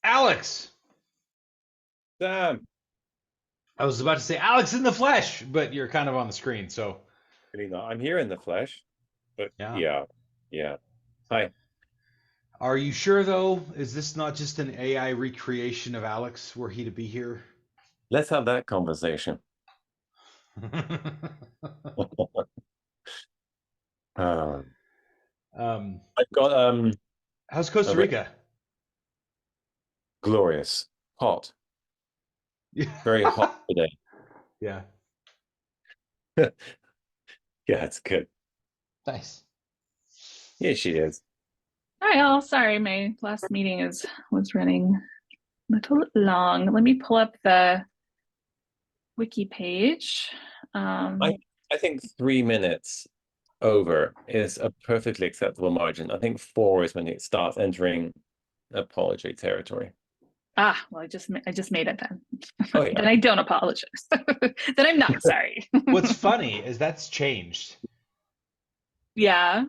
Alex. Sam, I was about to say Alex in the flesh, but you're kind of on the screen, so really not. I'm here in the flesh, but yeah. yeah, yeah. Hi. Are you sure though? Is this not just an AI recreation of Alex were he to be here? Let's have that conversation. Uh, um, I've got how's a Costa very Rica? glorious, hot, Yeah. very hot today. Yeah. Yeah, it's good. Nice. Yeah, she is. Hi all, sorry, my last meeting was running a little long. Let me pull up the wiki page. I I think 3 minutes over is a perfectly acceptable margin. I think four is when it starts entering apology territory. Well, I just made it then. Oh yeah. Then I don't apologize. Then I'm not sorry. What's funny is that's changed. Yeah,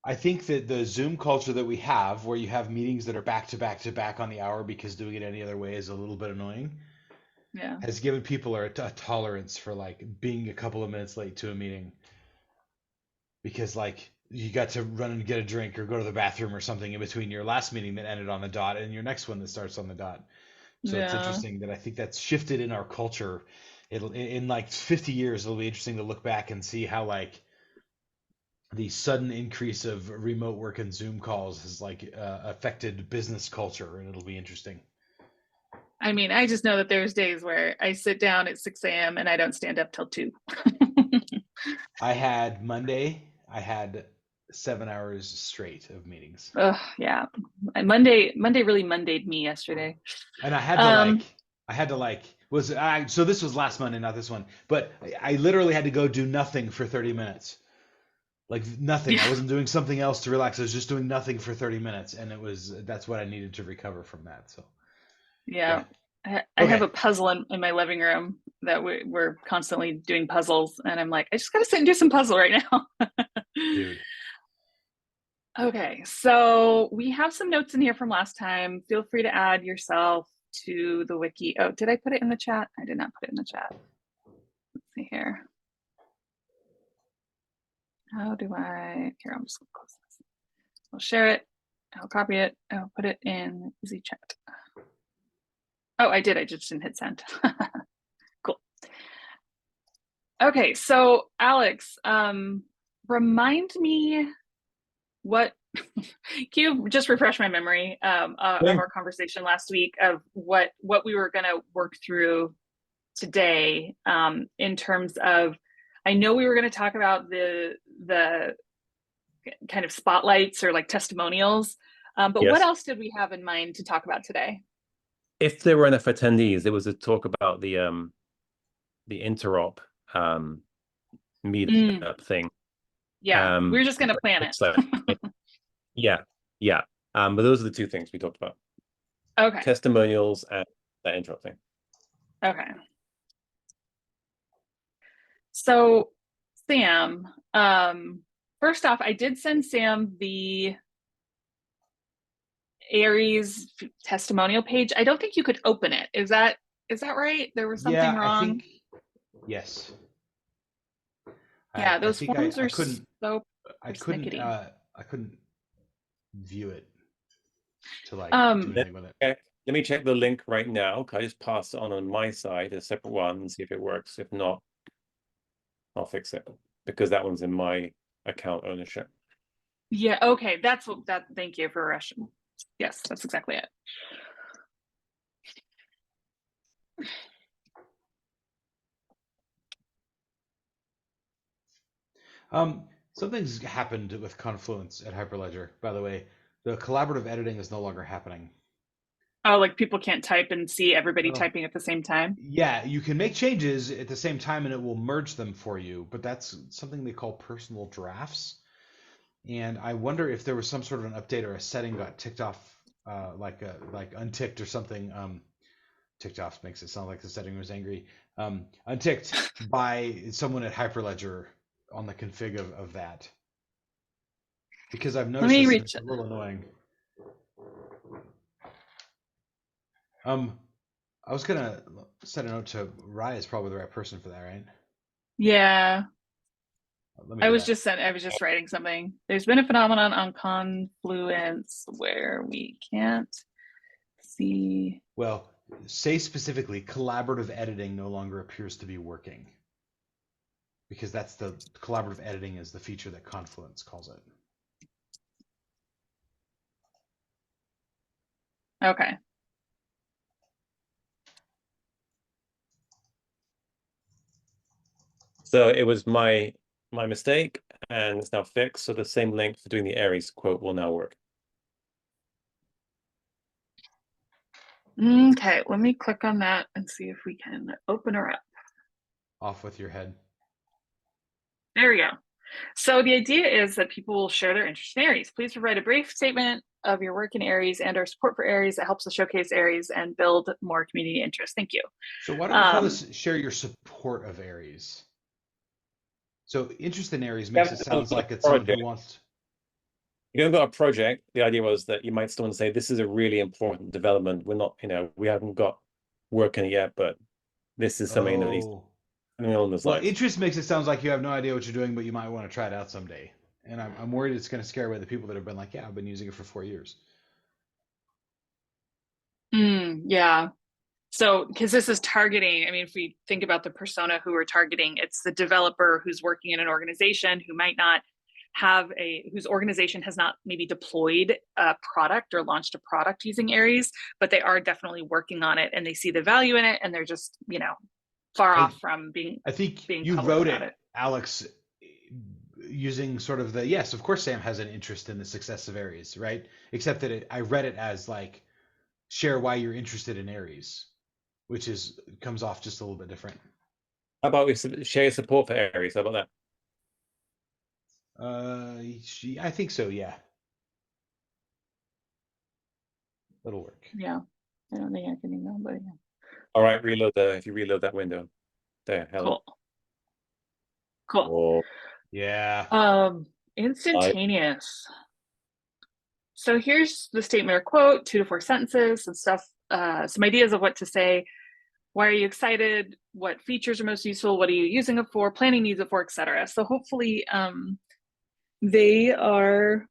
I think that the Zoom culture that we have, where you have meetings that are back to back to back on the hour because doing it any other way is a little bit annoying, yeah. has given people a tolerance for like being a couple of minutes late to a meeting because like you got to run and get a drink or go to the bathroom or something in between your last meeting that ended on the dot and your next one that starts on the dot. So it's Yeah. interesting that I think that's shifted in our culture. It'll in like 50 years it'll be interesting to look back and see how like the sudden increase of remote work and Zoom calls has like affected business culture, and it'll be interesting. I mean, I just know that there's days where I sit down at 6 a.m. and I don't stand up till 2. I had Monday, I had 7 hours straight of meetings, Ugh, yeah. Monday really Mondayed me yesterday. and I had to like, Um, I had to like, was I? So this was last Monday, not this one, but I literally had to go do nothing for 30 minutes. Like nothing. I yeah, wasn't doing something else to relax. I was just doing nothing for 30 minutes, and that's what I needed to recover from that. So yeah. yeah. I have Okay. a puzzle in my living room that we're constantly doing puzzles, and I'm like, I just gotta sit and do some puzzle right now. Dude. Okay, so we have some notes in here from last time. Feel free to add yourself to the wiki. Oh, did I put it in the chat? I did not put it in the chat. Let's see here. How do I? Here, I'm just gonna close this. I'll share it. I'll copy it. I'll put it in Z chat. Oh, I did. I just didn't hit send. Cool. Okay, so Alex, remind me what can you just refresh my memory of Yeah. our conversation last week of what we were going to work through today in terms of I know we were going to talk about the kind of spotlights or like testimonials, but what Yes. else did we have in mind to talk about today? If there were enough attendees, there was a talk about the interop um Mm, meetup thing. yeah, we were just going to plan it. So yeah, yeah. But those are the two things we talked about: Okay. testimonials and that interop thing. Okay. So, Sam, first off, I did send Sam the Aries testimonial page. I don't think you could open it. Is that right? There was something Yeah, I wrong. think yes. Yeah, I those think forms I are couldn't so I couldn't persnickety. I couldn't view it to like do Um, Let anything with it. let me check the link right now. Can I just pass it on my side, a separate one, and see if it works? If not, I'll fix it because that one's in my account ownership. yeah, okay, that's what that. Thank you for Russian. Yes, that's exactly it. Something's happened with Confluence at Hyperledger, by the way. The collaborative editing is no longer happening. Oh, like people can't type and see everybody Oh. typing at the same time. Yeah, you can make changes at the same time and it will merge them for you, but that's something they call personal drafts. And I wonder if there was some sort of an update or a setting got ticked off, like unticked or something. Ticked off makes it sound like the setting was angry. Unticked by someone at Hyperledger on the config of that. Because I've Let noticed me this and reach. it's a little annoying. I was gonna send a note to Rye is probably the right person for that, right? Yeah. Let me I do was that. just writing something. There's been a phenomenon on Confluence where we can't see. Well, say specifically, collaborative editing no longer appears to be working. Because that's the collaborative editing is the feature that Confluence calls it. Okay. So it was my mistake, and it's now fixed. So the same link for doing the Aries quote will now work. Okay, let me click on that and see if we can open her up. Off with your head. There we go. So the idea is that people will share their interest in Aries. Please provide a brief statement of your work in Aries and our support for Aries that helps us showcase Aries and build more community interest. Thank you. So why don't we call this share your support of Aries? So interest in Aries makes it sound like it's someone who wants. You've got a project. The idea was that you might still want to say, this is a really important development. We're not, we haven't got work in it yet, but this is something that needs on the Well, side. interest makes it sound like you have no idea what you're doing, but you might want to try it out someday. And I'm worried it's going to scare away the people that have been like, yeah, I've been using it for 4 years. Yeah. So, because this is targeting, I mean, if we think about the persona who we're targeting, it's the developer who's working in an organization who might not have whose organization has not maybe deployed a product or launched a product using Aries, but they are definitely working on it and they see the value in it and they're just, far off from being You public wrote about it, Alex, using sort of the, yes, of course Sam has an interest in the success of Aries, right? Except that I read it as like, share why you're interested in Aries, which comes off just a little bit different. How about we share support for Aries? How about that? I think so, yeah. That'll work. Yeah. I don't think I can email, but yeah. All right, if you reload that window. There, hello. Cool. Oh. Yeah. Instantaneous. So here's the statement or quote, 2 to 4 sentences and stuff, some ideas of what to say. Why are you excited? What features are most useful? What are you using it for? Planning needs it for, etc. So hopefully they are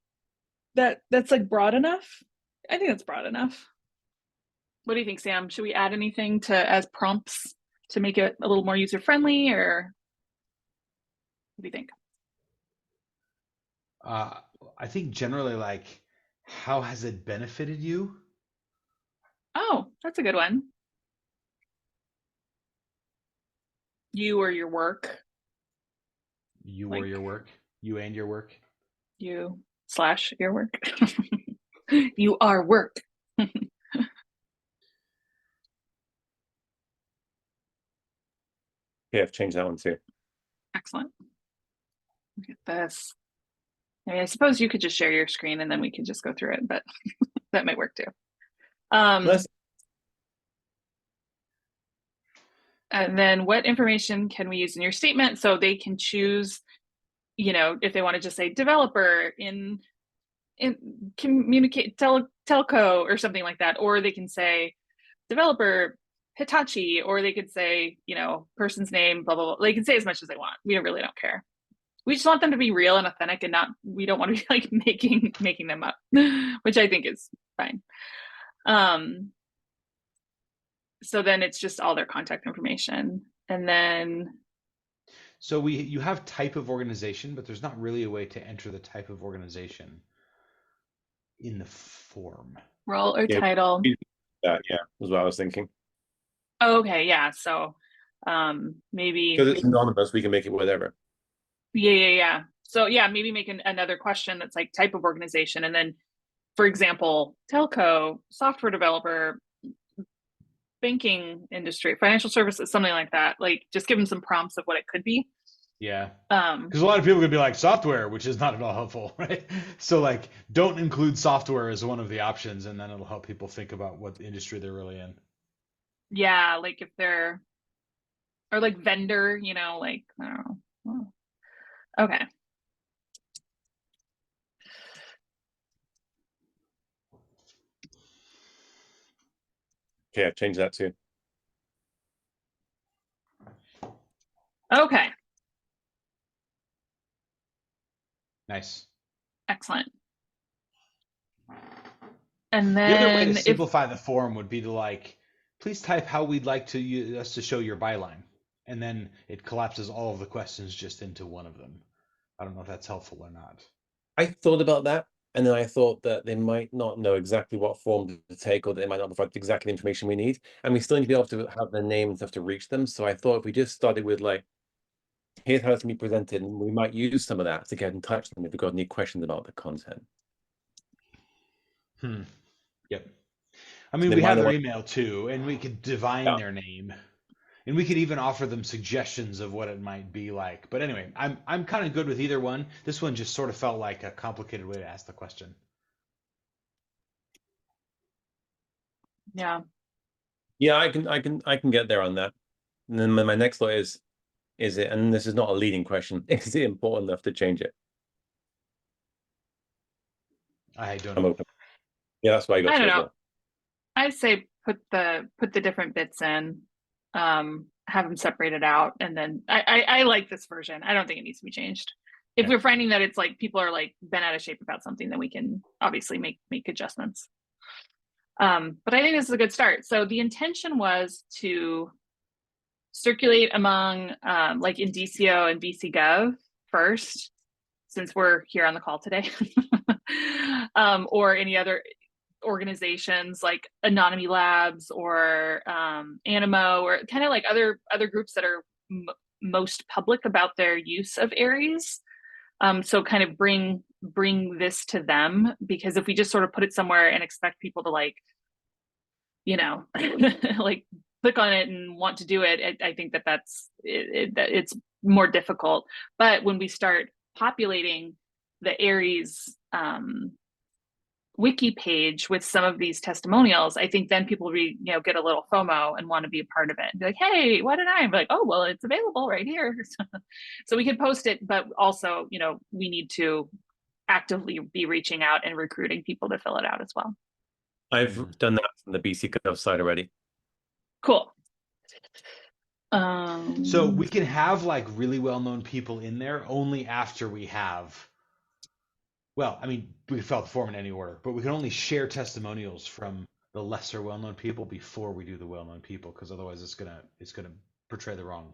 that's like broad enough. I think that's broad enough. What do you think, Sam? Should we add anything as prompts to make it a little more user friendly, or what do you think? I think generally like, how has it benefited you? Oh, that's a good one. You or your work. You or your work. You and your work. You/your work. You are work. Yeah, I've changed that one too. Excellent. Look at this. I mean, I suppose you could just share your screen and then we could just go through it, but that might work too. And then what information can we use in your statement? So they can choose, if they want to just say developer in communicate telco or something like that, or they can say developer Hitachi, or they could say, person's name, blah, blah, blah. They can say as much as they want. We really don't care. We just want them to be real and authentic and we don't want to be like making them up, which I think is fine. So then it's just all their contact information. And then. So you have type of organization, but there's not really a way to enter the type of organization in the form. Role or title. Yeah, was what I was thinking. Oh, okay, yeah. So maybe. Because it's anonymous, we can make it whatever. Yeah. So yeah, maybe make another question that's like type of organization. And then, for example, telco, software developer, banking industry, financial services, something like that. Like just give them some prompts of what it could be. Yeah. Because a lot of people could be like software, which is not at all helpful, right? So like, don't include software as one of the options, and then it'll help people think about what industry they're really in. Yeah, like if they're, or like vendor, like, I don't know. Okay. Okay, I changed that too. Okay, Nice. excellent. And The other way to then if, simplify the form would be to like, please type how we'd like us to show your byline, and then it collapses all of the questions just into one of them. I don't know if that's helpful or not. I thought about that, and then I thought that they might not know exactly what form to take, or they might not provide exactly the information we need, and we still need to be able to have their name and stuff to reach them. So I thought if we just started with like, here's how it's going to be presented, and we might use some of that to get in touch with them if we've got any questions about the content. Yep. I mean, They we might have not their want- email too, and we could divine their name, and we could even offer them suggestions of what it might be like. But anyway, I'm kind of good with either one. This one just sort of felt like a complicated way to ask the question. yeah, Yeah, I can get there on that. And then my next thought is it, and this is not a leading question, is it important enough to change it? I don't I'm know. open. Yeah, that's why I got I to don't as know. well. I'd say put the different bits in, have them separated out, and then I like this version. I don't think it needs to be changed. If Okay. we're finding that it's like people are like bent out of shape about something, then we can obviously make adjustments. But I think this is a good start. So the intention was to circulate among like in DCO and BC Gov first, since we're here on the call today, or any other organizations like Anonymy Labs or Animo, or kind of like other groups that are most public about their use of Aries. So kind of bring this to them, because if we just sort of put it somewhere and expect people to like, you know, like click on it and want to do it, I think it's more difficult. But when we start populating the Aries wiki page with some of these testimonials, I think then people get a little FOMO and want to be a part of it and be like, hey, why didn't I? And be like, oh, well, it's available right here. So we can post it, but also, we need to actively be reaching out and recruiting people to fill it out as well. I've done that from the BC Gov side already. Cool. So we can have like really well-known people in there only after we have, well, I mean, we can fill out the form in any order, but we can only share testimonials from the lesser well-known people before we do the well-known people, because otherwise it's gonna portray the wrong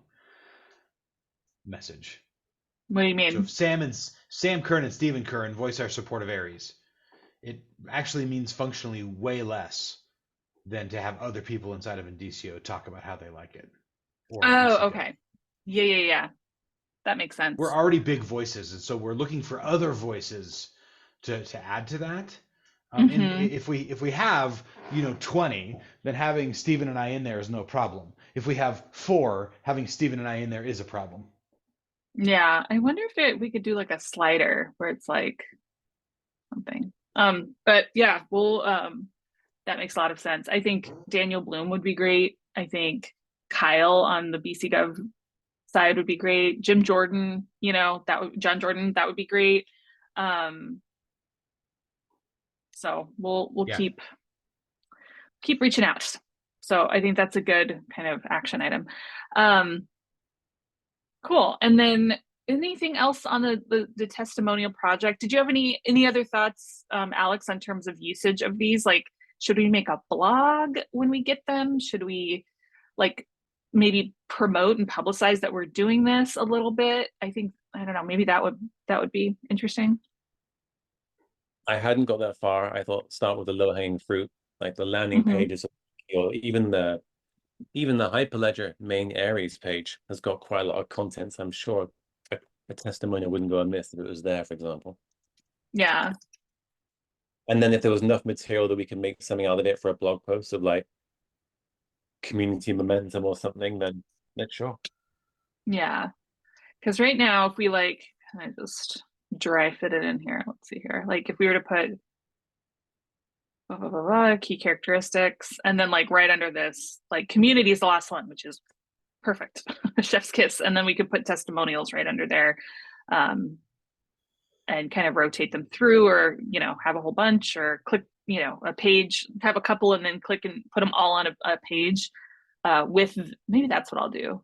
message. What do you mean? So if Sam Kern and Stephen Kern voice our support of Aries, it actually means functionally way less than to have other people inside of Indicio talk about how they like it. Oh, okay. Yeah. That makes sense. We're already big voices, and so we're looking for other voices to add to that. And if we have 20, then having Stephen and I in there is no problem. If we have 4, having Stephen and I in there is a problem. Yeah, I wonder if we could do like a slider where it's like something. But yeah, we'll that makes a lot of sense. I think Daniel Bloom would be great. I think Kyle on the BC Gov side would be great. Jim Jordan, John Jordan, that would be great. So we'll keep reaching out. So I think that's a good kind of action item. Cool. And then anything else on the testimonial project? Did you have any other thoughts, Alex, in terms of usage of these? Like, should we make a blog when we get them? Should we like maybe promote and publicize that we're doing this a little bit? I don't know, maybe that would be interesting. I hadn't got that far. I thought start with the low-hanging fruit, like the landing pages, or even the Hyperledger main Aries page has got quite a lot of content. So I'm sure a testimonial wouldn't go amiss if it was there, for example. Yeah. And then if there was enough material that we can make something out of it for a blog post of like community momentum or something, then sure. Yeah. Because right now, if we like, can I just dry fit it in here? Let's see here. Like if we were to put blah, blah, blah, blah, key characteristics, and then like right under this, like community is the last one, which is perfect. Chef's kiss. And then we could put testimonials right under there, and kind of rotate them through, or have a whole bunch, or click a page, have a couple and then click and put them all on a page with, maybe that's what I'll do.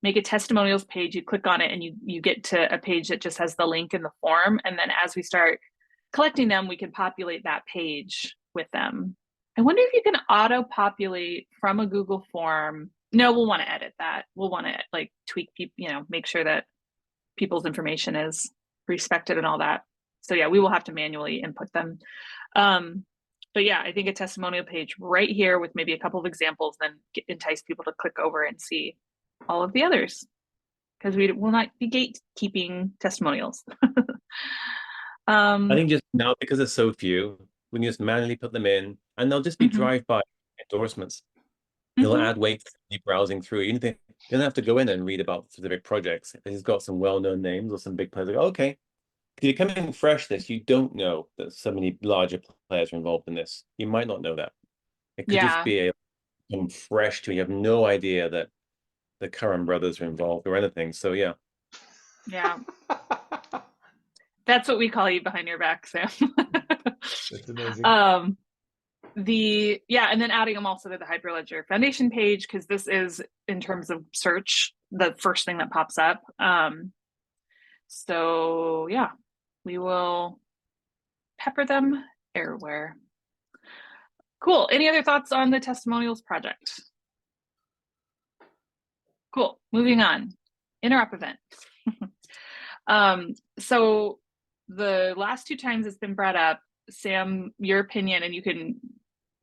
Make a testimonials page, you click on it and you get to a page that just has the link in the form. And then as we start collecting them, we can populate that page with them. I wonder if you can auto populate from a Google form. No, we'll want to edit that. We'll want to like tweak people, make sure that people's information is respected and all that. So yeah, we will have to manually input them. But yeah, I think a testimonial page right here with maybe a couple of examples, then entice people to click over and see all of the others, because we will not be gatekeeping testimonials. I think just now, because there's so few, we can just manually put them in, and they'll just be drive-by endorsements. You'll add weight browsing through. You don't have to go in and read about specific projects. If it's got some well-known names or some big players, like, okay, if you're coming fresh this, you don't know that so many larger players are involved in this. You might not know that. It could just be a fresh to you have no idea that the Curran brothers are involved or anything. So yeah. That's what we call you behind your back, Sam. That's amazing. And then adding them also to the Hyperledger Foundation page, because this is, in terms of search, the first thing that pops up. So yeah, we will pepper them everywhere. Cool. Any other thoughts on the testimonials project? Cool. Moving on. Interop event. So the last 2 times it's been brought up, Sam, your opinion, and you can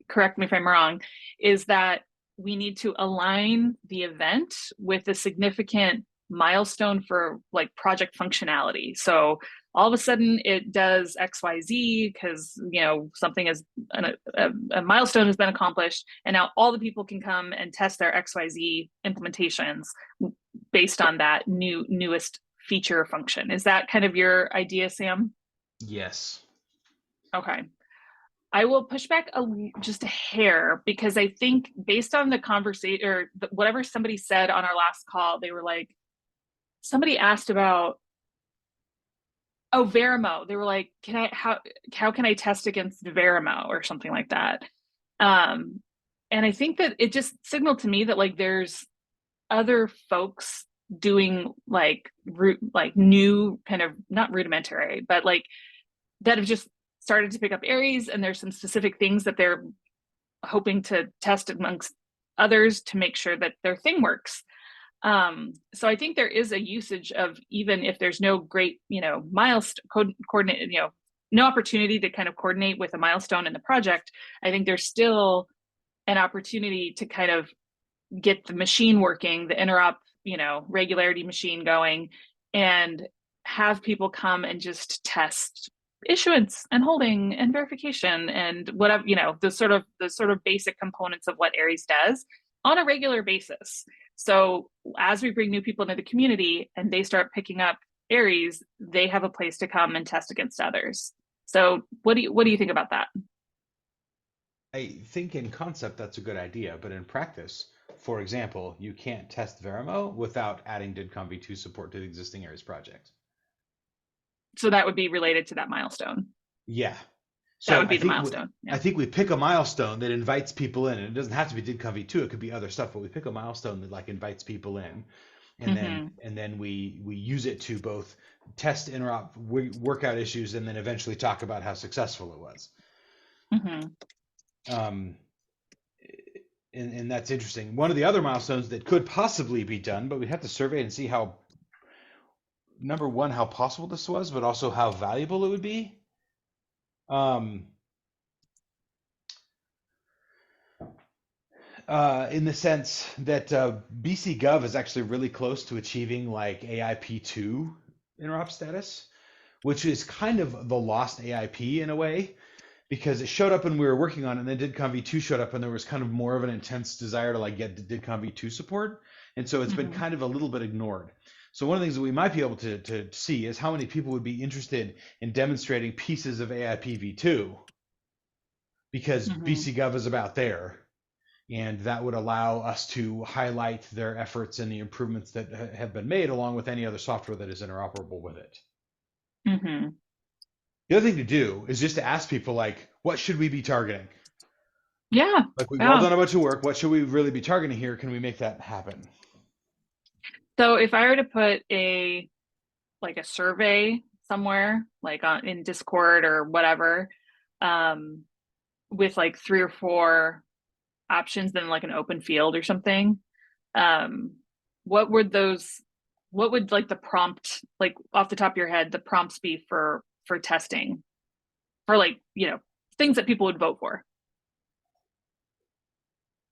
correct me if I'm wrong, is that we need to align the event with a significant milestone for like project functionality. So all of a sudden it does XYZ because something is a milestone has been accomplished, and now all the people can come and test their XYZ implementations based on that newest feature or function. Is that kind of your idea, Sam? Yes. Okay. I will push back just a hair, because I think based on the conversation or whatever somebody said on our last call, they were like, somebody asked about, Verimo. They were like, how can I test against Verimo or something like that? And I think that it just signaled to me that like there's other folks doing like new kind of, not rudimentary, but like that have just started to pick up Aries, and there's some specific things that they're hoping to test amongst others to make sure that their thing works. So I think there is a usage of, even if there's no great, milestone coordinate, no opportunity to kind of coordinate with a milestone in the project, I think there's still an opportunity to kind of get the machine working, the interop, regularity machine going, and have people come and just test issuance and holding and verification and whatever, the sort of basic components of what Aries does on a regular basis. So as we bring new people into the community and they start picking up Aries, they have a place to come and test against others. So what do you think about that? I think in concept that's a good idea, but in practice, for example, you can't test Verimo without adding DIDCOM v2 support to the existing Aries project. So that would be related to that milestone. Yeah. So that would be the milestone. I think we pick a milestone that invites people in, and it doesn't have to be DIDCOM v2, it could be other stuff, but we pick a milestone that like invites people in, and then we use it to both test interop workout issues and then eventually talk about how successful it was. And that's interesting. One of the other milestones that could possibly be done, but we'd have to survey and see how, number one, how possible this was, but also how valuable it would be. In the sense that BC Gov is actually really close to achieving like AIP2 interop status, which is kind of the lost AIP in a way, because it showed up when we were working on it, and then DIDCOM v2 showed up, and there was kind of more of an intense desire to like get DIDCOM v2 support, and so it's been kind of a little bit ignored. So one of the things that we might be able to see is how many people would be interested in demonstrating pieces of AIP v2, because BC Gov is about there, and that would allow us to highlight their efforts and the improvements that have been made, along with any other software that is interoperable with it. The other thing to do is just to ask people like, what should we be targeting? Yeah. Like we've all Yeah. done a bunch of work. What should we really be targeting here? Can we make that happen? So if I were to put a survey somewhere, like in Discord or whatever, with like 3 or 4 options, then like an open field or something, what would like the prompt, like off the top of your head, the prompts be for testing, for like, things that people would vote for?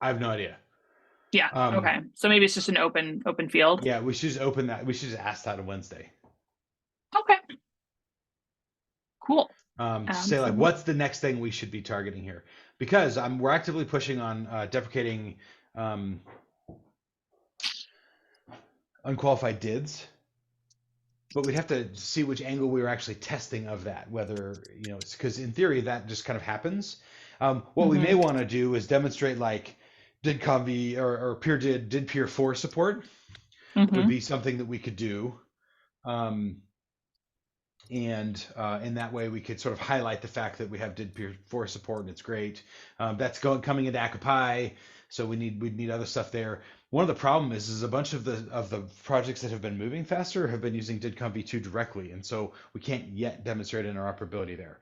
I have no idea. Yeah. Okay. So maybe it's just an open field. Yeah, we should just open that. We should just ask that on Wednesday. Okay. Cool. To say like, what's the next thing we should be targeting here? Because we're actively pushing on deprecating unqualified DIDs, but we'd have to see which angle we were actually testing of that. Whether because in theory that just kind of happens. What we may want to do is demonstrate like DidConv or peer did peer 4 support would be something that we could do. And in that way, we could sort of highlight the fact that we have did peer 4 support and it's great. That's coming into Akapai, so we'd need other stuff there. One of the problems is a bunch of the projects that have been moving faster have been using DidConv v2 directly, and so we can't yet demonstrate interoperability there.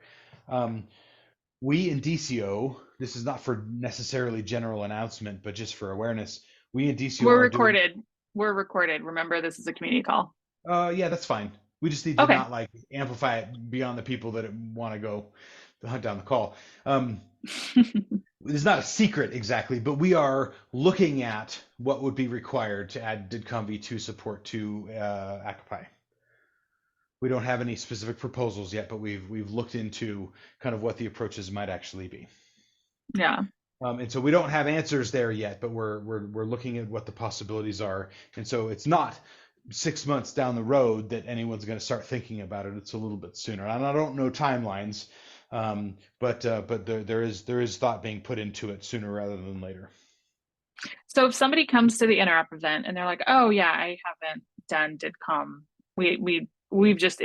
We in DCO, this is not for necessarily general announcement, but just for awareness. We in DCO we're recorded. We're recorded. Remember, this is a community call. Yeah, that's fine. We just need to not like amplify it beyond the people that want to go hunt down the call. It's not a secret exactly, but we are looking at what would be required to add DidConv v2 support to Akapai. We don't have any specific proposals yet, but we've looked into kind of what the approaches might actually be. Yeah. And so we don't have answers there yet, but we're looking at what the possibilities are. And so it's not 6 months down the road that anyone's going to start thinking about it. It's a little bit sooner, and I don't know timelines, but there is thought being put into it sooner rather than later. So if somebody comes to the Interop event and they're like, "Oh yeah, I haven't done DidCom. We've just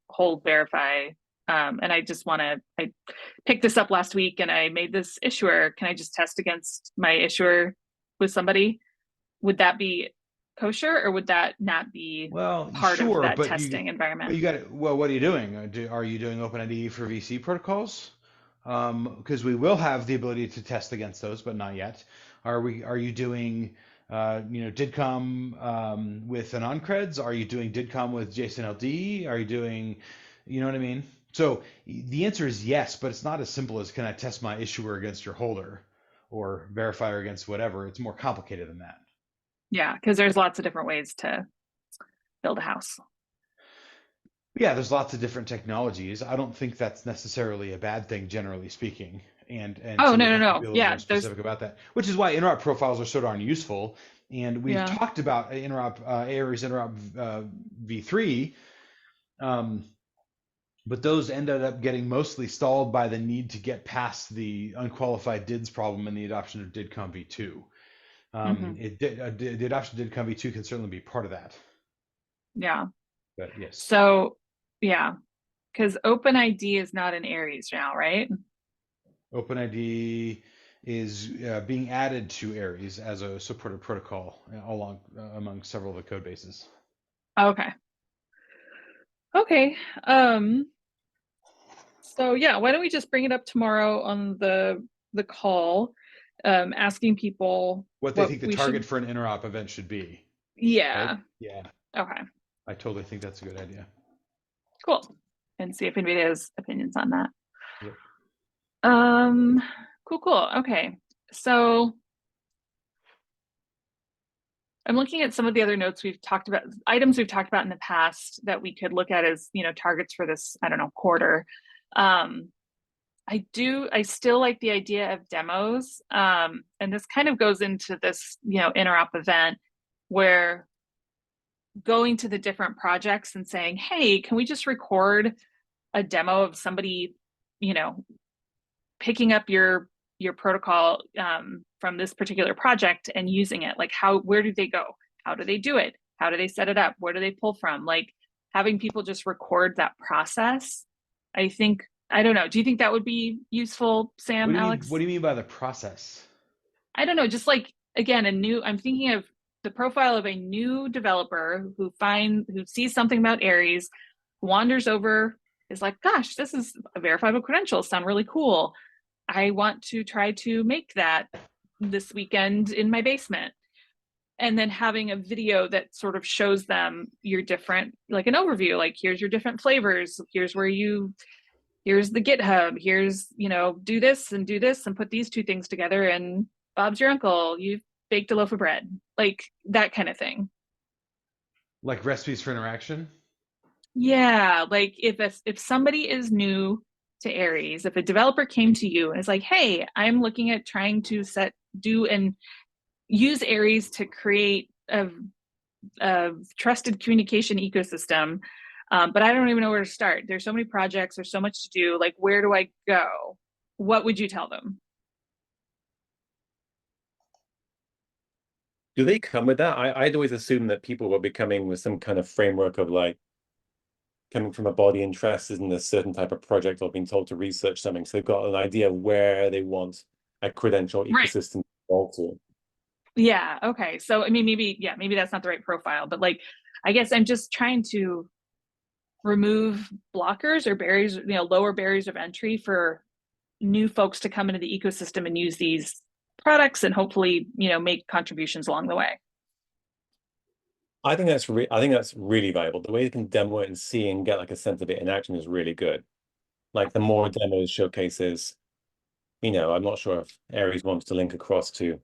hold verify, and I picked this up last week and I made this issuer. Can I just test against my issuer with somebody?" Would that be kosher, or would that not be part of that testing environment? You got it. Well, what are you doing? Are you doing OpenID for VC protocols? Because we will have the ability to test against those, but not yet. Are you doing DidCom with anon-creds? Are you doing DidCom with JSON-LD? Are you doing, you know what I mean? So the answer is yes, but it's not as simple as, can I test my issuer against your holder or verifier against whatever? It's more complicated than that. Yeah, because there's lots of different ways to build a house. Yeah, there's lots of different technologies. I don't think that's necessarily a bad thing, generally speaking. And oh, so no. Yeah, more specific about that, which is why interop profiles are so darn useful. And we've talked about Aries interop v3, but those ended up getting mostly stalled by the need to get past the unqualified DIDs problem and the adoption of DidConv v2. The adoption of DidConv v2 can certainly be part of that. Yeah. But yes. So, yeah, because OpenID is not in Aries now, right? OpenID is being added to Aries as a supported protocol among several of the code bases. Okay. So yeah, why don't we just bring it up tomorrow on the call, asking people what they think the target for an interop event should be. Yeah. Right? Yeah. Okay. I totally think that's a good idea. Cool. And see if anybody has opinions on that. Yep. Cool. Okay. So I'm looking at some of the other notes we've talked about, items we've talked about in the past that we could look at as, targets for this, quarter. I still like the idea of demos. And this kind of goes into this, interop event where going to the different projects and saying, hey, can we just record a demo of somebody, picking up your protocol from this particular project and using it? Like where do they go? How do they do it? How do they set it up? Where do they pull from? Like having people just record that process, I think, I don't know. Do you think that would be useful, Sam, Alex? What do you mean by the process? I don't know. Just like, again, I'm thinking of the profile of a new developer who sees something about Aries, wanders over, is like, gosh, this is a verifiable credential, sound really cool. I want to try to make that this weekend in my basement. And then having a video that sort of shows them your different, like an overview, like here's your different flavors, here's the GitHub, here's, do this and put these two things together, and Bob's your uncle, you've baked a loaf of bread, like that kind of thing. Like recipes for interaction? Yeah, like if somebody is new to Aries, if a developer came to you and is like, hey, I'm looking at trying to do and use Aries to create a trusted communication ecosystem, but I don't even know where to start. There's so many projects, there's so much to do. Like, where do I go? What would you tell them? Do they come with that? I'd always assume that people were becoming with some kind of framework of like coming from a body interested in a certain type of project or being told to research something. So they've got an idea where they want a credential Right. ecosystem to evolve to. Yeah. Okay. So, I mean, maybe that's not the right profile, but like, I guess I'm just trying to remove blockers or barriers, lower barriers of entry for new folks to come into the ecosystem and use these products and hopefully, make contributions along the way. I think that's really valuable. The way you can demo it and see and get like a sense of it in action is really good. Like the more demos, showcases, I'm not sure if Aries wants to link across to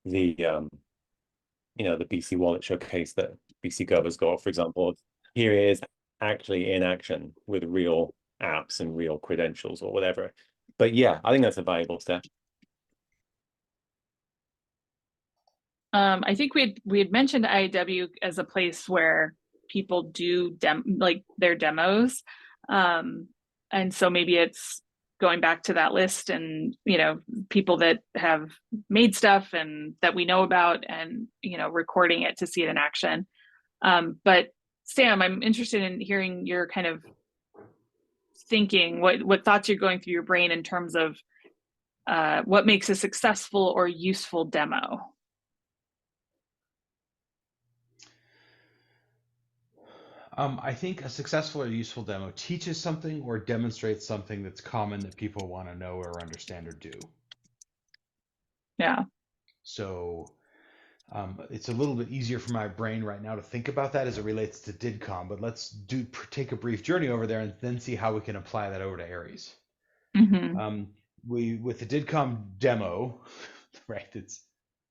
the the BC Wallet showcase that BC Gov has got, for example. Here it is actually in action with real apps and real credentials or whatever. But yeah, I think that's a valuable step. I think we had mentioned IAW as a place where people do like their demos, and so maybe it's going back to that list and people that have made stuff and that we know about, and recording it to see it in action. But Sam, I'm interested in hearing your kind of thinking, what thoughts you're going through your brain in terms of what makes a successful or useful demo. I think a successful or useful demo teaches something or demonstrates something that's common that people want to know or understand or do. Yeah. So it's a little bit easier for my brain right now to think about that as it relates to DidCom, but let's take a brief journey over there and then see how we can apply that over to Aries. Mm-hmm. With the DidCom demo, right? It's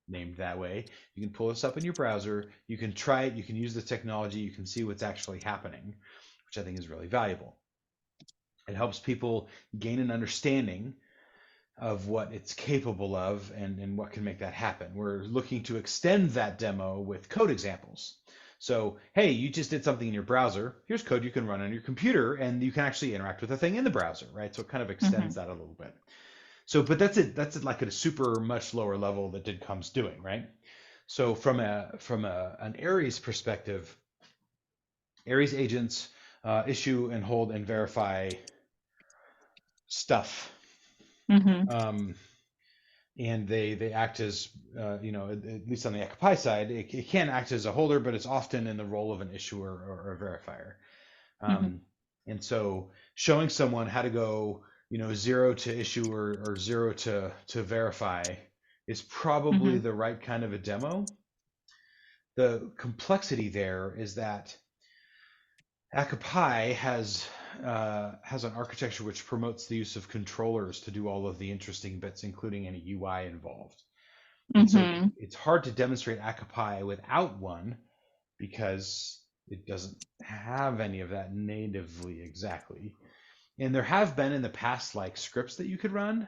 named that way. You can pull this up in your browser. You can try it. You can use the technology. You can see what's actually happening, which I think is really valuable. It helps people gain an understanding of what it's capable of and what can make that happen. We're looking to extend that demo with code examples. So, hey, you just did something in your browser. Here's code you can run on your computer, and you can actually interact with the thing in the browser, right? So it kind of extends that a little bit. So, but that's it. That's like at a super much lower level that DidCom's doing, right? So from an Aries perspective, Aries agents issue and hold and verify stuff. Mm-hmm. And they act as, at least on the Akapai side, it can act as a holder, but it's often in the role of an issuer or a verifier. Mm-hmm. And so showing someone how to go, zero to issue or zero to verify is probably Mm-hmm. the right kind of a demo. The complexity there is that Akapai has an architecture which promotes the use of controllers to do all of the interesting bits, including any UI involved. And so Mm-hmm. it's hard to demonstrate Akapai without one because it doesn't have any of that natively exactly. And there have been in the past like scripts that you could run.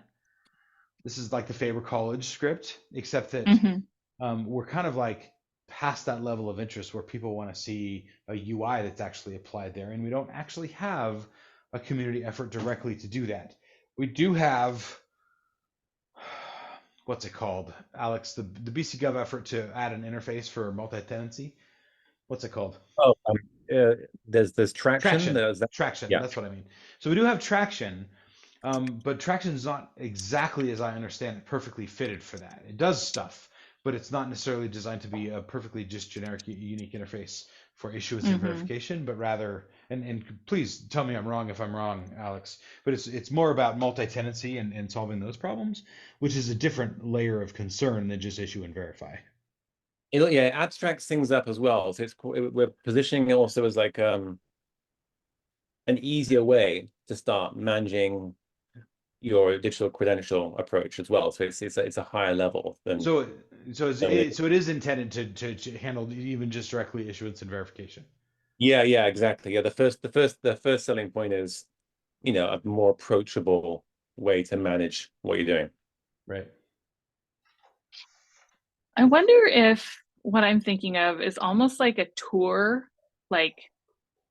This is like the Faber College script, except that we're kind of like past that level of interest where people want to see a UI that's actually applied there. And we don't actually have a community effort directly to do that. We do have, what's it called, Alex, the BC Gov effort to add an interface for multi-tenancy. What's it called? Oh, there's traction. Traction, There's that. traction. Yeah. That's what I mean. So we do have traction, but traction is not exactly, as I understand it, perfectly fitted for that. It does stuff, but it's not necessarily designed to be a perfectly just generic, unique interface for issuance and Mm-hmm. verification, but rather, and please tell me I'm wrong if I'm wrong, Alex, but it's more about multi-tenancy and solving those problems, which is a different layer of concern than just issue and verify. Yeah, it abstracts things up as well. So we're positioning it also as like an easier way to start managing your digital credential approach as well. So it's a higher level than So than so it is intended to handle even just directly issuance and verification. yeah, exactly. Yeah, the first selling point is, a more approachable way to manage what you're doing. Right. I wonder if what I'm thinking of is almost like a tour, like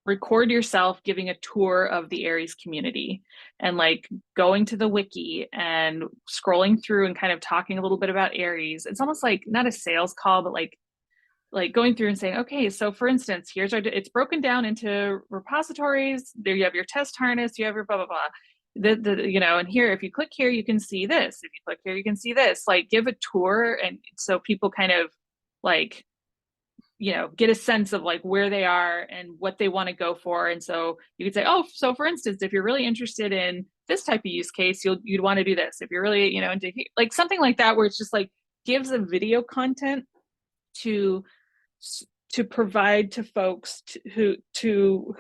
record yourself giving a tour of the Aries community and like going to the wiki and scrolling through and kind of talking a little bit about Aries. It's almost like not a sales call, but like going through and saying, okay, so for instance, here's it's broken down into repositories. There you have your test harness, you have your blah blah blah. And here, if you click here, you can see this. If you click here, you can see this. Like give a tour, and so people kind of like get a sense of like where they are and what they want to go for. And so you could say, oh, so for instance, if you're really interested in this type of use case, you'd want to do this. If you're really into like something like that, where it's just like gives a video content to provide to folks who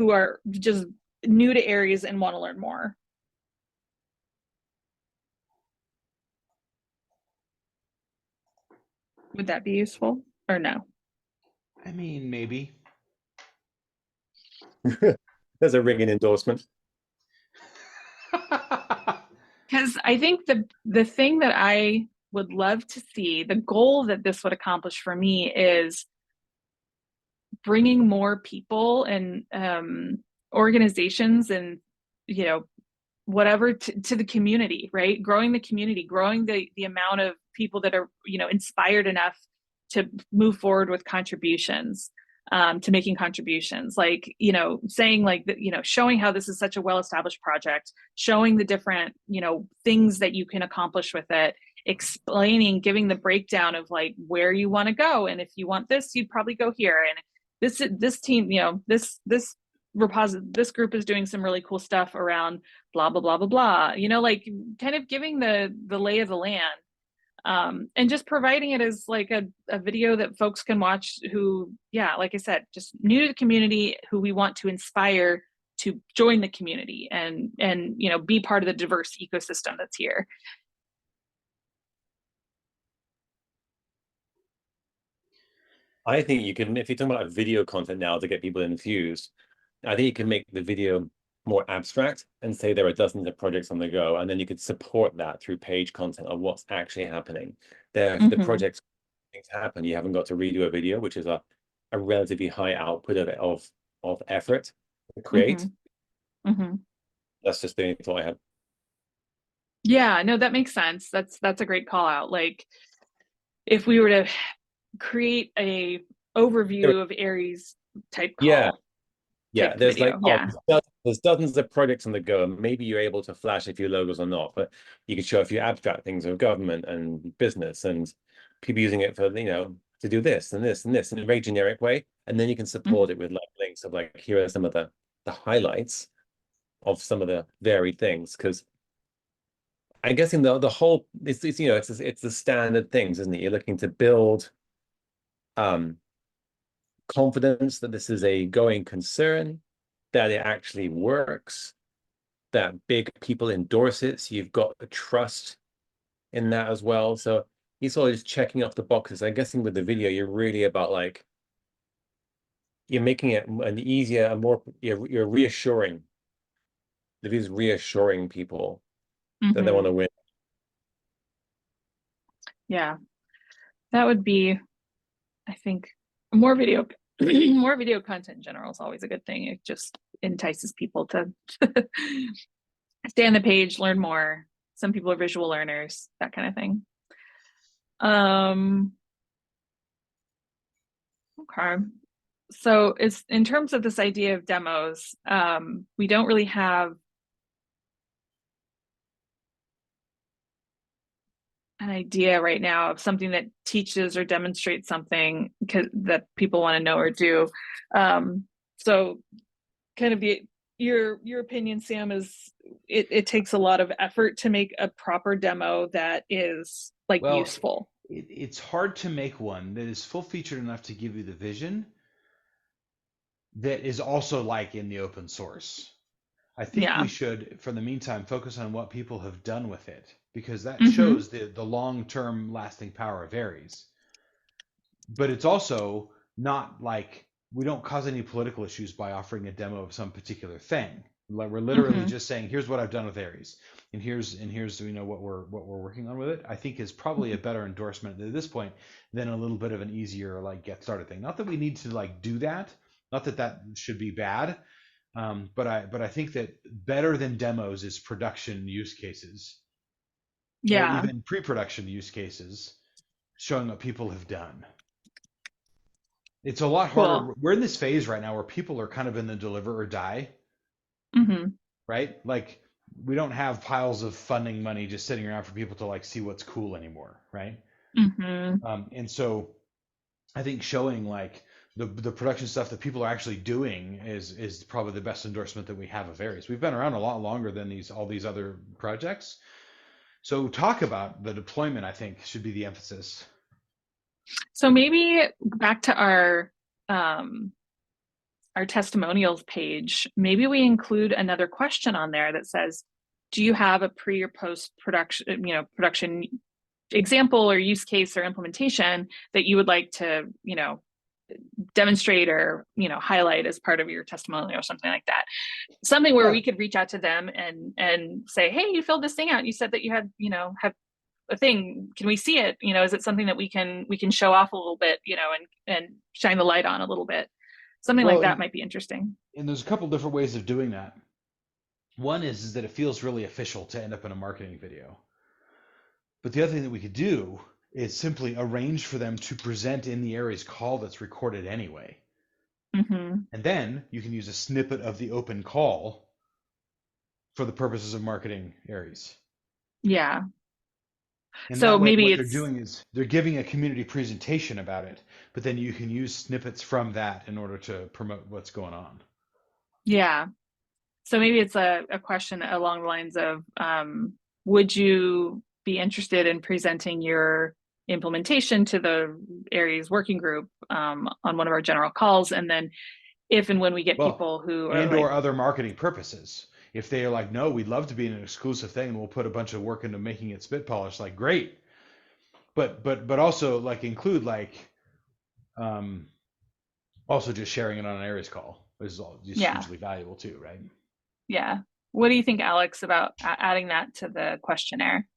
are just new to Aries and want to learn more. Would that be useful or no? I mean, maybe. There's a ringing endorsement. Because I think the thing that I would love to see, the goal that this would accomplish for me is bringing more people and organizations and whatever to the community, right? Growing the community, growing the amount of people that are inspired enough to move forward with contributions, to making contributions, like saying like showing how this is such a well-established project, showing the different things that you can accomplish with it, explaining, giving the breakdown of like where you want to go, and if you want this, you'd probably go here, and this team, this group is doing some really cool stuff around blah blah blah blah blah, like kind of giving the lay of the land, and just providing it as like a video that folks can watch who, yeah, like I said, just new to the community, who we want to inspire to join the community and be part of the diverse ecosystem that's here. I think you can, if you're talking about video content now to get people infused, I think you can make the video more abstract and say there are dozens of projects on the go, and then you could support that through page content of what's actually happening. If the projects things happen, you haven't got to redo a video, which is a relatively high output of effort to create. That's just the only thought I had. Yeah, no, that makes sense. That's a great call out. Like if we were to create a overview of Aries type call. Yeah, there's video. There's dozens of projects on the go, and maybe you're able to flash a few logos or not, but you can show a few abstract things of government and business and people using it for to do this and this and this in a very generic way, and then you can support it with like links of like here are some of the highlights of some of the varied things, because I'm guessing the whole it's the standard things, isn't it? You're looking to build confidence that this is a going concern, that it actually works, that big people endorse it. So you've got the trust in that as well. So he's always just checking off the boxes. I'm guessing with the video, you're really about like, you're making it an easier and more, you're reassuring. The video's reassuring people that they want to win. Yeah, that would be, I think, more video more video content in general is always a good thing. It just entices people to stay on the page, learn more. Some people are visual learners, that kind of thing. Okay. So it's in terms of this idea of demos, we don't really have an idea right now of something that teaches or demonstrates something that people want to know or do. So kind of your opinion, Sam, is it takes a lot of effort to make a proper demo that is like Well, useful. it's hard to make one that is full featured enough to give you the vision that is also like in the open source. I think Yeah. we should, for the meantime, focus on what people have done with it, because that Mm-hmm. shows the long-term lasting power of Aries. But it's also not like we don't cause any political issues by offering a demo of some particular thing. Like we're literally Mm-hmm. just saying, here's what I've done with Aries, and here's what we're working on with it. I think is probably a better endorsement at this point than a little bit of an easier like get started thing. Not that we need to like do that. Not that that should be bad. But I think that better than demos is production use cases or Yeah. even pre-production use cases showing what people have done. It's a lot harder. Cool. We're in this phase right now where people are kind of in the deliver or die, Mm-hmm. right? Like we don't have piles of funding money just sitting around for people to like see what's cool anymore, right? Mm-hmm. And so I think showing like the production stuff that people are actually doing is probably the best endorsement that we have of Aries. We've been around a lot longer than all these other projects. So talk about the deployment, I think, should be the emphasis. So maybe back to our testimonials page, maybe we include another question on there that says, do you have a pre or post production, production example or use case or implementation that you would like to, demonstrate or, highlight as part of your testimonial or something like that? Something where we could reach out to them and say, hey, you filled this thing out. You said that you had, have a thing. Can we see it? Is it something that we can show off a little bit, and shine the light on a little bit? Something like Well, that might be interesting. and there's a couple different ways of doing that. One is that it feels really official to end up in a marketing video. But the other thing that we could do is simply arrange for them to present in the Aries call that's recorded anyway. Mm-hmm. And then you can use a snippet of the open call for the purposes of marketing Aries. Yeah. And So that way, maybe what they're it's, doing is they're giving a community presentation about it, but then you can use snippets from that in order to promote what's going on. yeah. So maybe it's a question along the lines of, would you be interested in presenting your implementation to the Aries working group on one of our general calls? And then if and when we get Well, people who are and like, or other marketing purposes. If they are like, no, we'd love to be an exclusive thing, and we'll put a bunch of work into making it spit polished, like great. But also like include like also just sharing it on an Aries call is all just hugely valuable too, right? Yeah. What do you think, Alex, about adding that to the questionnaire?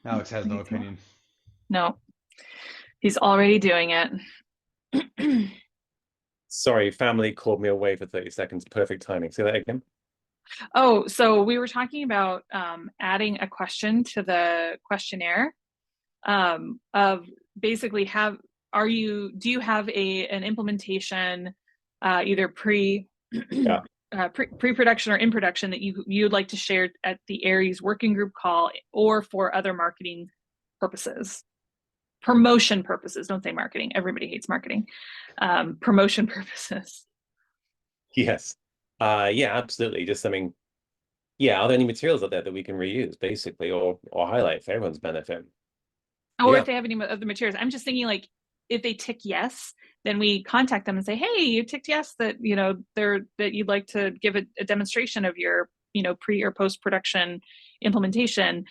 Alex has no opinion. No, he's already doing it. Sorry, family called me away for 30 seconds. Perfect timing. Say that again. Oh, so we were talking about adding a question to the questionnaire of basically do you have an implementation either pre-production or in production that you'd like to share at the Aries working group call or for other marketing purposes? Promotion purposes, don't say marketing. Everybody hates marketing. Promotion purposes. Yes. Yeah, absolutely. Just, are there any materials out there that we can reuse, basically, or highlight for everyone's benefit? Or if they have any other materials. I'm just thinking like if they tick yes, then we contact them and say, hey, you ticked yes that that you'd like to give a demonstration of your pre or post production implementation.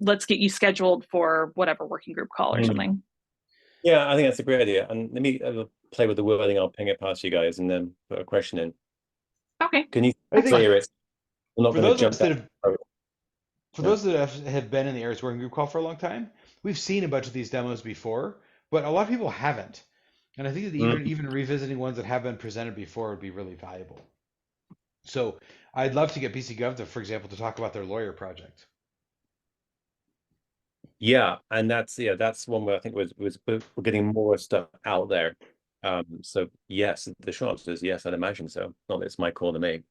Let's get you scheduled for whatever working group call or something. Yeah, I think that's a great idea. And let me play with the wording. I'll ping it past you guys and then put a question in. Okay. Can you clear it? I'm not going to jump that. For those that have been in the Aries working group call for a long time, we've seen a bunch of these demos before, but a lot of people haven't. And I think that even revisiting ones that have been presented before would be really valuable. So I'd love to get BC Gov, for example, to talk about their lawyer project. Yeah, and that's one where I think we're getting more stuff out there. So yes, the short answer is yes, I'd imagine so. Not that it's my call to make.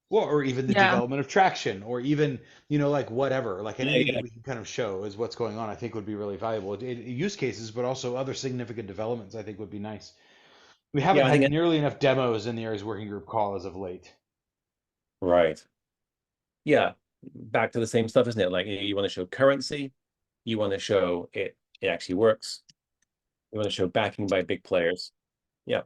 Well, or even the Yeah. development of traction, or even, like whatever, like Yeah, anything that yeah, we can kind of show is what's going on, I think would be really valuable. Use cases, but also other significant developments, I think would be nice. We haven't yeah. I think had nearly enough demos in the Aries working group call as of late. right. Yeah, back to the same stuff, isn't it? Like you want to show currency, you want to show it actually works. You want to show backing by big players. Yeah.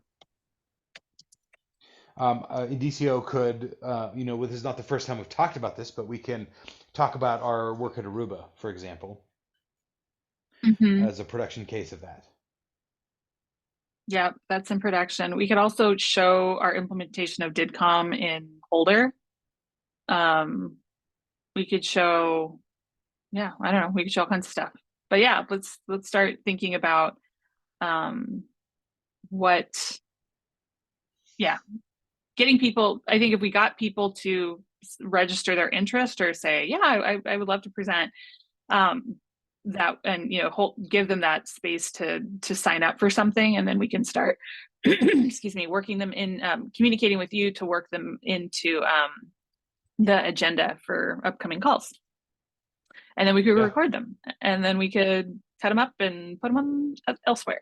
DCO could, this is not the first time we've talked about this, but we can talk about our work at Aruba, for example, Hmm. as a production case of that. Yeah, that's in production. We could also show our implementation of DidCom in Holder. We could show, yeah, I don't know, we could show all kinds of stuff. But yeah, let's start thinking about what, yeah, getting people. I think if we got people to register their interest or say, yeah, I would love to present, that, and give them that space to sign up for something, and then we can start excuse me, working them in, communicating with you to work them into the agenda for upcoming calls, and then we could Yeah. record them, and then we could cut them up and put them on elsewhere.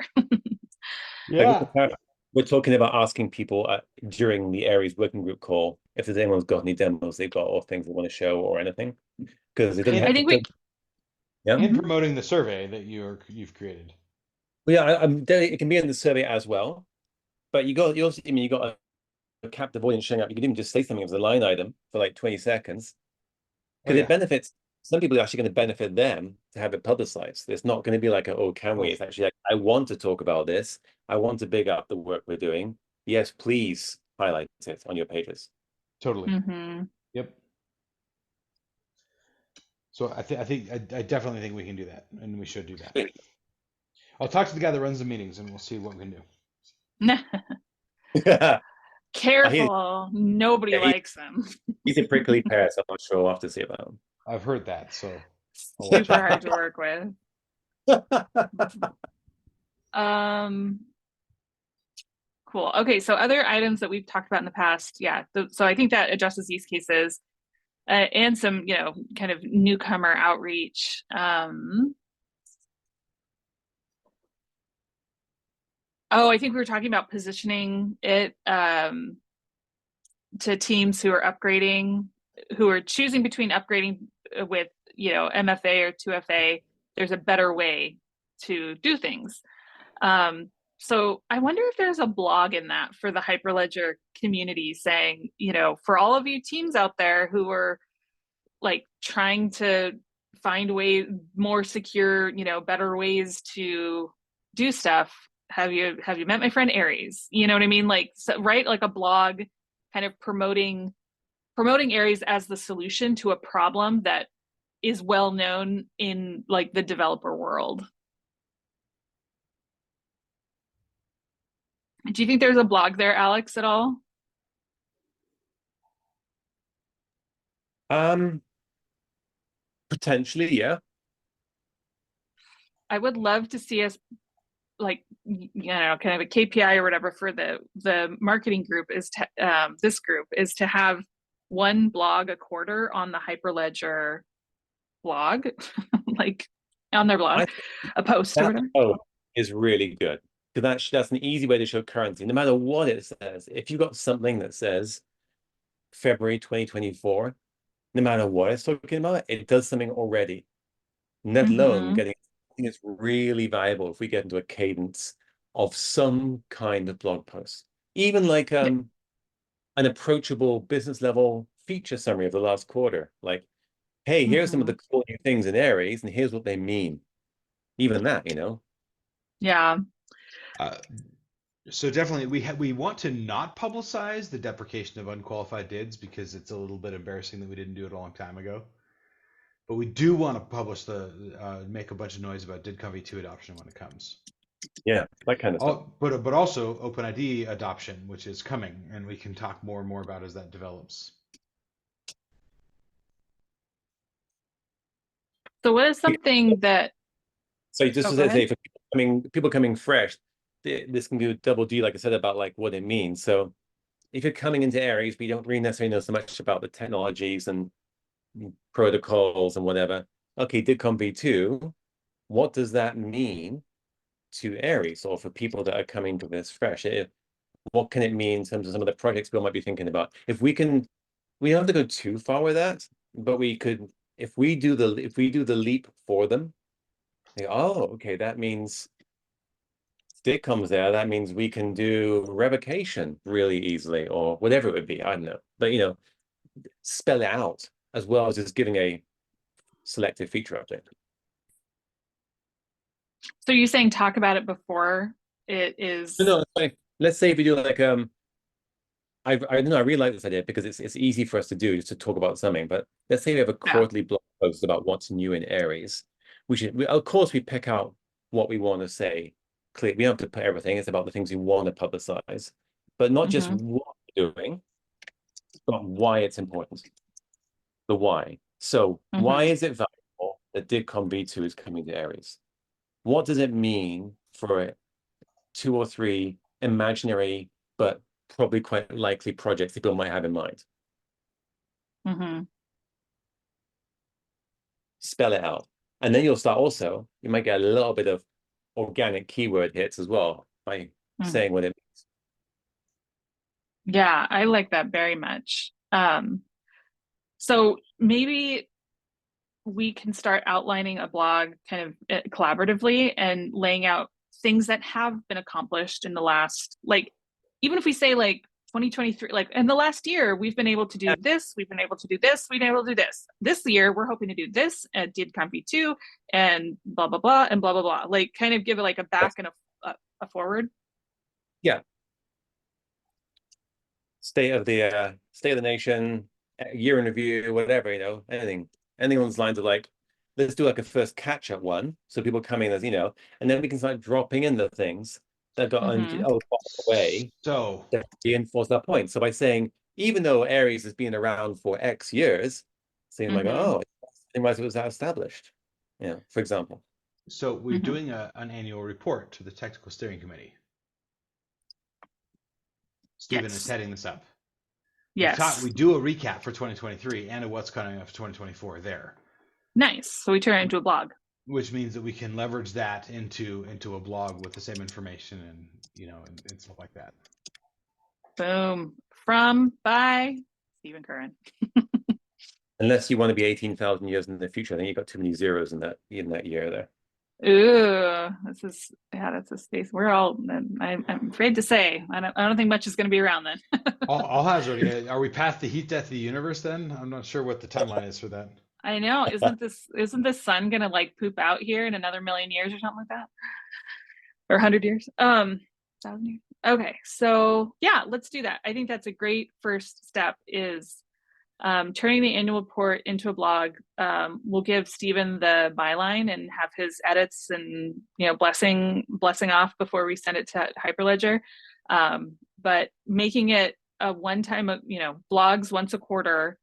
Like Yeah. we're talking about asking people during the Aries working group call if there's anyone's got any demos they've got or things they want to show or anything, because it doesn't And I have think to. we Yeah. and Mhm. promoting the survey that you've created. Well, yeah, it can be in the survey as well, but you also, I mean, you got a captive audience showing up. You can even just say something as a line item for like 20 seconds Oh because it yeah, benefits some people. Are actually going to benefit them to have it publicized. It's not going to be like, oh, can we? totally, It's actually like, I want to talk about this. I want to big up the work we're doing. Yes, please highlight it on your pages. totally. Mhm. Yep. So I definitely think we can do that, and we should do that. I'll talk to the guy that runs the meetings, and we'll see what we can do. I hear Careful, nobody yeah, likes them. he's a prickly pear, so I'm not sure. We'll have to see about I've heard that, so I'll watch Super out. hard to work with. him. Um, cool. Okay, so other items that we've talked about in the past, yeah. So I think that addresses use cases, and some, kind of newcomer outreach. Oh, I think we were talking about positioning it, to teams who are upgrading, who are choosing between upgrading with, MFA or 2FA. There's a better way to do things. So I wonder if there's a blog in that for the Hyperledger community saying, for all of you teams out there who are like trying to find more secure, better ways to do stuff. Have you met my friend Aries? You know what I mean? Like, so, write like a blog kind of promoting Aries as the solution to a problem that is well known in like the developer world. Do you think there's a blog there, Alex, at all? Um, Potentially, yeah. I would love to see us, like, kind of a KPI or whatever for the marketing group is to, this group is to have one blog a quarter on the Hyperledger blog, like on their blog, I think a post or that whatever. is really good because that's an easy way to show currency, no matter what it says. If you've got something that says February 2024, no matter what it's talking about, it does something already. Let alone Mm-hmm. getting, I think it's really valuable if we get into a cadence of some kind of blog post, even like Yeah. an approachable business level feature summary of the last quarter. Like, hey, here's some of Mm-hmm. the cool new things in Aries, and here's what they mean. Even that. Yeah. Uh, so definitely, we want to not publicize the deprecation of unqualified dids because it's a little bit embarrassing that we didn't do it a long time ago. But we do want to publish make a bunch of noise about DidConv v2 adoption when it comes. Yeah, that kind of stuff. But also OpenID adoption, which is coming, and we can talk more and more about as that develops. So what is something that So just Oh, to go say ahead. for people coming fresh, this can do double D, like I said, about like what it means. So if you're coming into Aries, but you don't really necessarily know so much about the technologies and protocols and whatever. Okay, DIDCOM V2, what does that mean to Aries or for people that are coming to this fresh? What can it mean in terms of some of the projects people might be thinking about? If we don't have to go too far with that, but we could, if we do the leap for them, oh, okay, that means stick comes there. That means we can do revocation really easily, or whatever it would be. I don't know, but spell it out as well as just giving a selective feature update. So you're saying talk about it before it is. No, like, let's say if we do like I don't know, I really like this idea because it's easy for us to do just to talk about something. But let's say we have a Yeah. quarterly blog post about what's new in Aries. Of course we pick out what we want to say. Clear, we don't have to put everything. It's about the things we want to publicize, but not just what we're doing, but why it's important. The why. So why is it valuable that DIDCOM V2 is coming to Aries? What does it mean for 2 or 3 imaginary but probably quite likely projects people might have in mind? Spell it out. And then you'll start also, you might get a little bit of organic keyword hits as well by saying what it means. Yeah, I like that very much. So maybe we can start outlining a blog kind of collaboratively and laying out things that have been accomplished in the last, like, even if we say like 2023, like in the last year, we've been able to do this, we've been able to do this, we've been able to do this. This year, we're hoping to do this and did Comfy 2 and blah, blah, blah, and blah, blah, blah. Like kind of give it like a back and a forward. Yeah. State of the nation, year in review, whatever, anything along those lines of like, let's do like a first catch up one. So people come in as, and then we can start dropping in the things that got by the way. So To reinforce that point. So by saying, even though Aries has been around for X years, saying like, oh, it was established. Yeah, for example. So we're doing an annual report to the technical steering committee. Stephen is heading this up. Yes. We do a recap for 2023 and what's coming up for 2024 there. Nice. So we turn it into a blog. Which means that we can leverage that into a blog with the same information and and stuff like that. Boom. By Stephen Curran. Unless you want to be 18,000 years in the future, I think you've got too many zeros in that year there. Ooh, that's a space. I'm afraid to say. I don't think much is going to be around then. I'll hazard. Are we past the heat death of the universe then? I'm not sure what the timeline is for that. I know. Isn't the sun gonna like poop out here in another 1,000,000 years or something like that? Or 100 years? 1,000 years. Okay, so yeah, let's do that. I think that's a great first step is turning the annual report into a blog. We'll give Stephen the byline and have his edits and blessing off before we send it to Hyperledger. But making it a one-time, blogs once a quarter.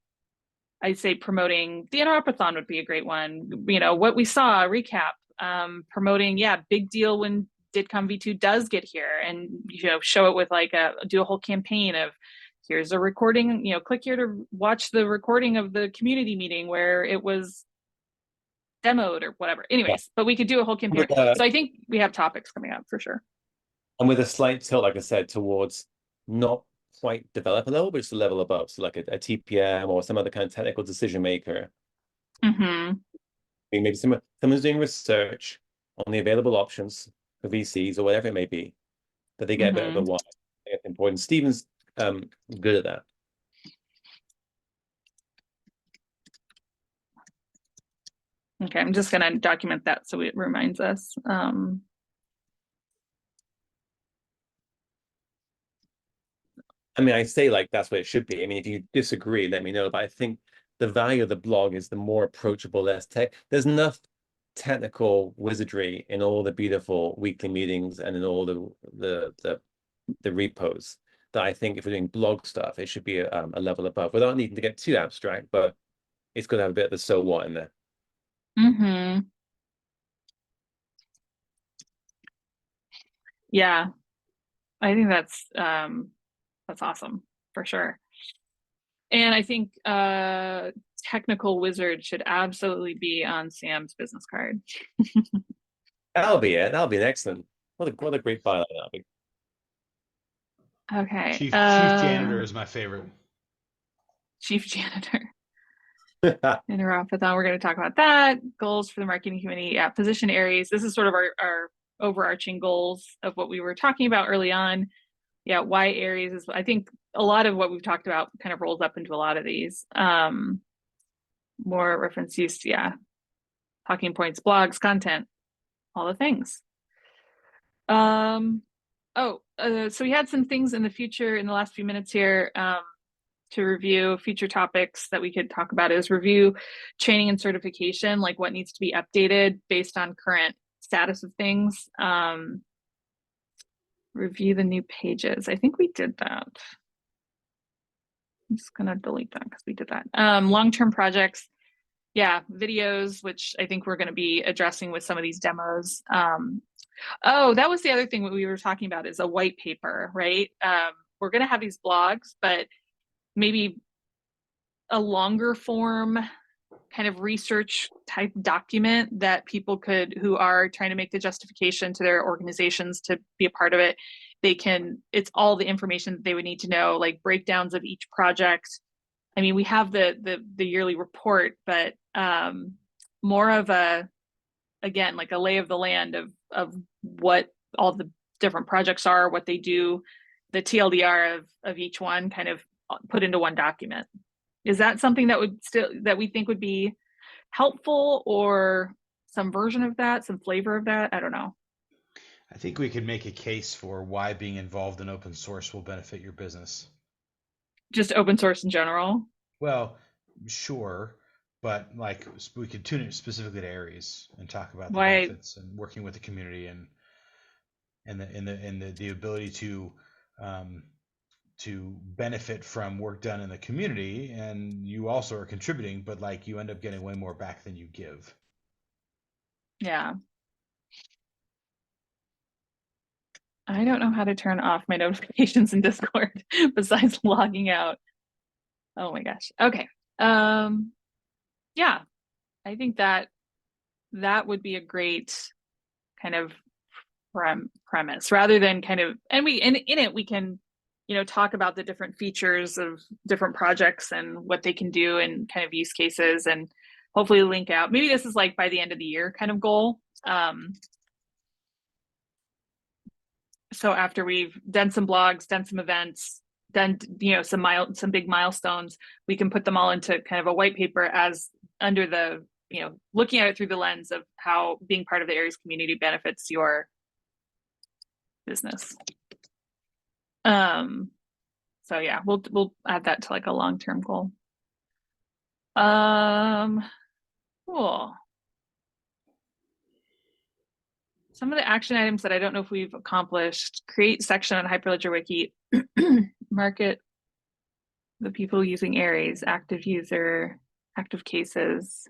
I'd say promoting the Interopathon would be a great one. What we saw, recap, promoting, big deal when DIDCOM V2 does get here, and show it with do a whole campaign of here's a recording, click here to watch the recording of the community meeting where it was demoed or whatever. Anyways, but we could do a whole campaign. So I think we have topics coming up for sure. And with a slight tilt, like I said, towards not quite developer level, but just a level above. So like a TPM or some other kind of technical decision maker. Maybe someone's doing research on the available options for VCs or whatever it may be, that they get a bit of a why. It's important. Stephen's good at that. Okay, I'm just gonna document that so it reminds us. I mean, I say like that's what it should be. I mean, if you disagree, let me know. But I think the value of the blog is the more approachable, less tech. There's enough technical wizardry in all the beautiful weekly meetings and in all the repos that I think if we're doing blog stuff, it should be a level above without needing to get too abstract. But it's got to have a bit of the so what in there. Yeah, I think that's awesome for sure. And I think technical wizard should absolutely be on Sam's business card. That'll be it. That'll be an excellent. What a great byline that'll be. Okay. Chief janitor is my favorite. Chief janitor. Interophathon. We're going to talk about that. Goals for the marketing committee. Yeah, position Aries. This is sort of our overarching goals of what we were talking about early on. Yeah, why Aries is, I think a lot of what we've talked about kind of rolls up into a lot of these. More reference use, yeah. Talking points, blogs, content, all the things. So we had some things in the future in the last few minutes here. To review future topics that we could talk about is review training and certification, like what needs to be updated based on current status of things. Review the new pages. I think we did that. I'm just gonna delete that because we did that. Long-term projects. Yeah, videos, which I think we're going to be addressing with some of these demos. Oh, that was the other thing that we were talking about is a white paper, right? We're going to have these blogs, but maybe a longer form kind of research type document that people could, who are trying to make the justification to their organizations to be a part of it, it's all the information that they would need to know, like breakdowns of each project. I mean, we have the yearly report, but more of again, like a lay of the land of what all the different projects are, what they do, the TLDR of each one kind of put into one document. Is that something that we think would be helpful, or some version of that, some flavor of that? I don't know. I think we could make a case for why being involved in open source will benefit your business. Just open source in general? Well, sure, but like we could tune it specifically to Aries and talk about the Why? benefits and working with the community and the ability to benefit from work done in the community, and you also are contributing, but like you end up getting way more back than you give. Yeah. I don't know how to turn off my notifications in Discord besides logging out. Oh my gosh. Okay. Yeah, I think that would be a great kind of premise, rather than kind of, and in it we can, talk about the different features of different projects and what they can do and kind of use cases, and hopefully link out. Maybe this is like by the end of the year kind of goal. So after we've done some blogs, done some events, done some big milestones, we can put them all into kind of a white paper as under the, looking at it through the lens of how being part of the Aries community benefits your business. So yeah, we'll add that to like a long-term goal. Cool. Some of the action items that I don't know if we've accomplished: create section on Hyperledger Wiki, market the people using Aries, active user, active cases,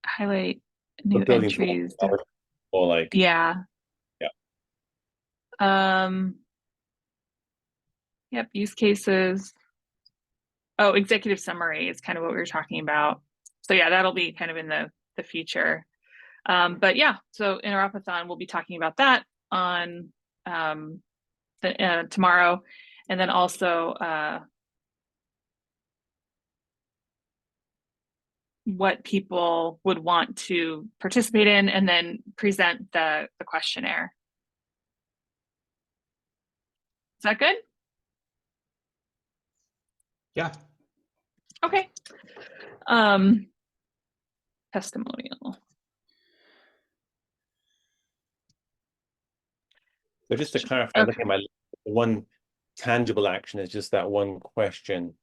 highlight new entries. Or like, yeah. Yeah. Yep, use cases. Oh, executive summary is kind of what we were talking about. So yeah, that'll be kind of in the future. But yeah, so Interopathon, we'll be talking about that on tomorrow, and then also what people would want to participate in, and then present the questionnaire. Is that good? Yeah. Okay. Testimonial. So just to clarify, okay. Look at my one tangible action is just that one question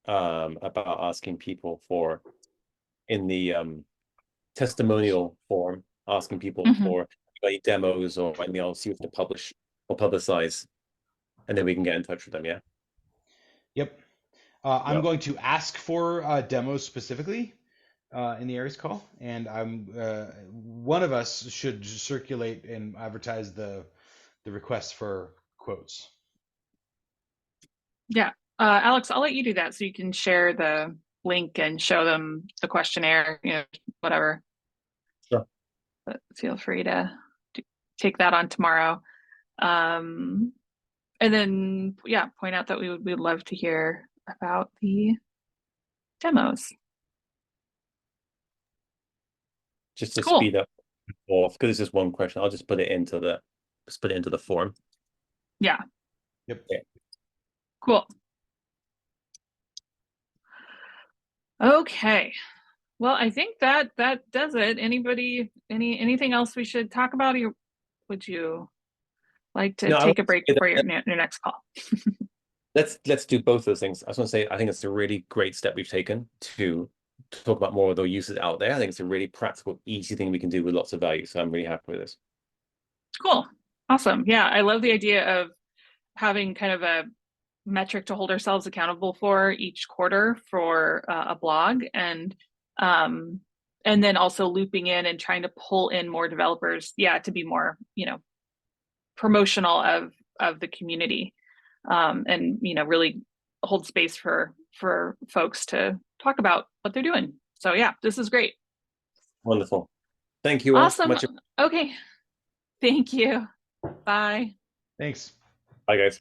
about asking people for in the testimonial form, asking people for any demos or anything else you have to publish or publicize, and then we can get in touch with them. Yeah. Yep. I'm going to ask for demos specifically, in the Aries call, and I'm one of us should circulate and advertise the requests for quotes. Yeah. Alex, I'll let you do that so you can share the link and show them the questionnaire, whatever. Sure. But feel free to take that on tomorrow. And then, yeah, point out that we'd love to hear about the demos. Just to Cool. speed up off, because it's just one question, I'll just put it into the form. Yeah. Yep. Yeah. Cool. Okay. Well, I think that does it. Anybody, anything else we should talk about? Or would you like to take a break before your next call? Let's do both those things. I just want to say, I think it's a really great step we've taken to talk about more of the uses out there. I think it's a really practical, easy thing we can do with lots of value. So I'm really happy with this. Cool. Awesome. Yeah, I love the idea of having kind of a metric to hold ourselves accountable for each quarter for a blog, and then also looping in and trying to pull in more developers, to be more, promotional of the community, and really hold space for folks to talk about what they're doing. So yeah, this is great. Wonderful. Thank you all. Awesome. Okay. Thank you. Bye. Thanks. Bye, guys.